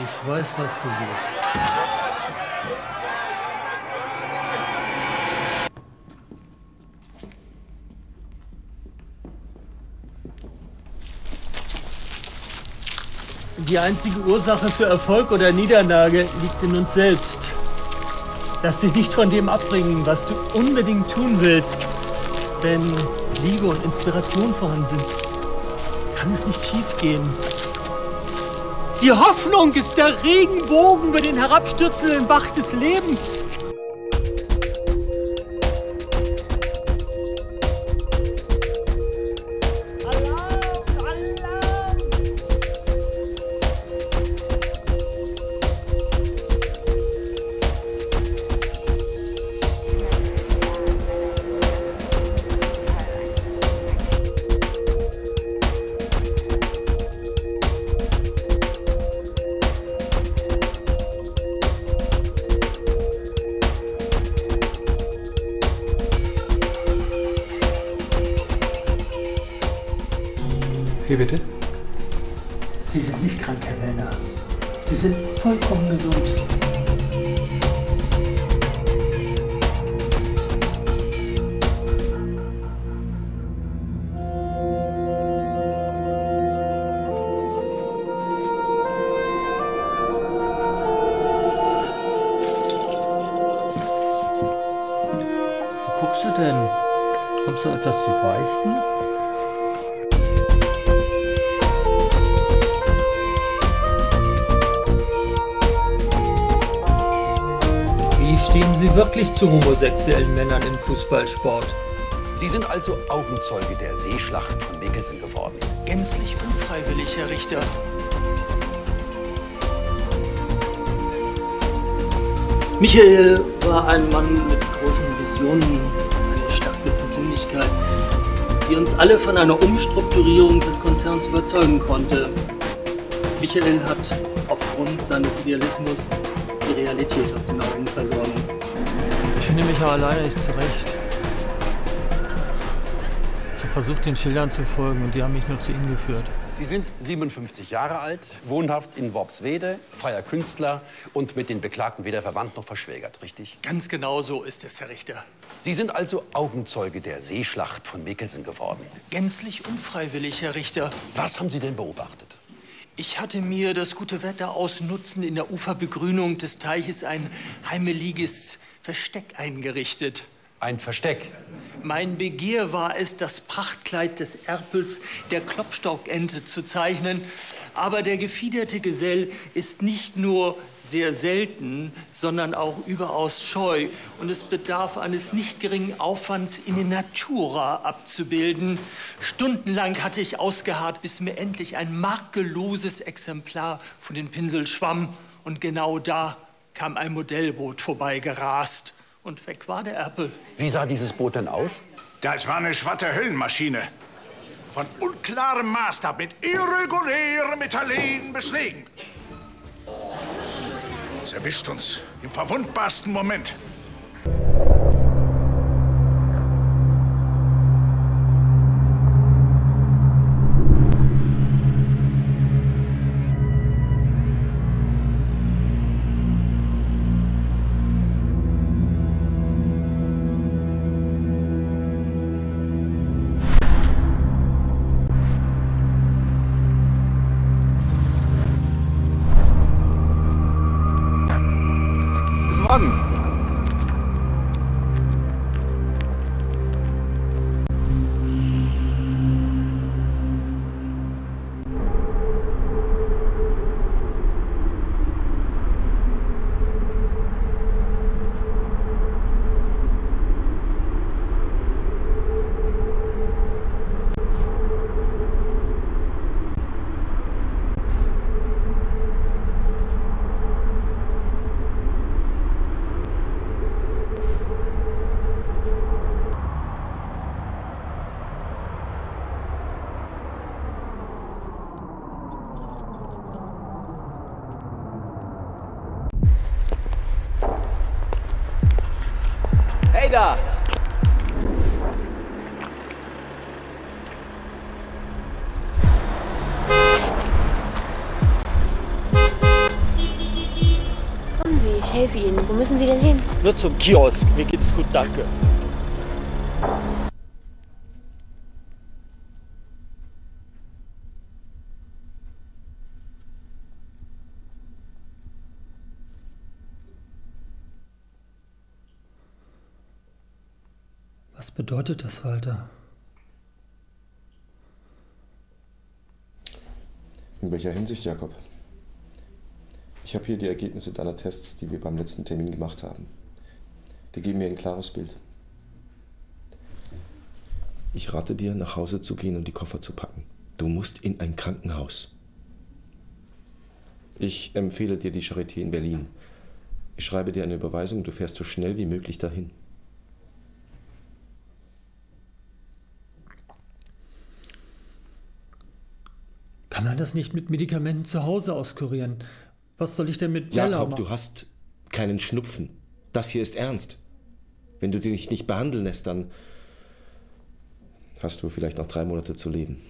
Ich weiß, was du willst. Die einzige Ursache für Erfolg oder Niederlage liegt in uns selbst. Lass dich nicht von dem abbringen, was du unbedingt tun willst. Wenn Liebe und Inspiration vorhanden sind, kann es nicht schiefgehen. Die Hoffnung ist der Regenbogen über den herabstürzenden Bach des Lebens. Wie bitte? Sie sind nicht krank, Herr Wellner. Sie sind vollkommen gesund. Wo guckst du denn? Kommst du etwas zu beichten? Stehen Sie wirklich zu homosexuellen Männern im Fußballsport? Sie sind also Augenzeuge der Seeschlacht von Michelsen geworden. Gänzlich unfreiwillig, Herr Richter. Michael war ein Mann mit großen Visionen, eine starke Persönlichkeit, die uns alle von einer Umstrukturierung des Konzerns überzeugen konnte. Michael hat aufgrund seines Idealismus die Realität aus den Augen verloren. Ich finde mich ja alleine nicht zurecht. Ich habe versucht, den Schildern zu folgen und die haben mich nur zu ihnen geführt. Sie sind 57 Jahre alt, wohnhaft in Worpswede, freier Künstler und mit den Beklagten weder verwandt noch verschwägert, richtig? Ganz genau so ist es, Herr Richter. Sie sind also Augenzeuge der Seeschlacht von Michelsen geworden. Gänzlich unfreiwillig, Herr Richter. Was haben Sie denn beobachtet? Ich hatte mir das gute Wetter ausnutzen in der Uferbegrünung des Teiches ein heimeliges Versteck eingerichtet. Ein Versteck? Mein Begehr war es, das Prachtkleid des Erpels der Klopstockente zu zeichnen. Aber der gefiederte Gesell ist nicht nur sehr selten, sondern auch überaus scheu. Und es bedarf eines nicht geringen Aufwands, ihn in Natura abzubilden. Stundenlang hatte ich ausgeharrt, bis mir endlich ein makelloses Exemplar von den Pinsel schwamm. Und genau da kam ein Modellboot vorbeigerast. Und weg war der Erpel. Wie sah dieses Boot denn aus? Das war eine schwatte Höllenmaschine. Von unklarem Maßstab mit irregulären Metallenen beschlägen. Es erwischt uns im verwundbarsten Moment. Hey da! helfe Ihnen. Wo müssen Sie denn hin? Nur zum Kiosk. Mir geht es gut, danke. Was bedeutet das, Walter? In welcher Hinsicht, Jakob? Ich habe hier die Ergebnisse deiner Tests, die wir beim letzten Termin gemacht haben. Die geben mir ein klares Bild. Ich rate dir, nach Hause zu gehen und die Koffer zu packen. Du musst in ein Krankenhaus. Ich empfehle dir die Charité in Berlin. Ich schreibe dir eine Überweisung, du fährst so schnell wie möglich dahin. Kann man das nicht mit Medikamenten zu Hause auskurieren? Was soll ich denn mit Bella Jakob, machen? du hast keinen Schnupfen. Das hier ist ernst. Wenn du dich nicht behandeln lässt, dann hast du vielleicht noch 3 Monate zu leben.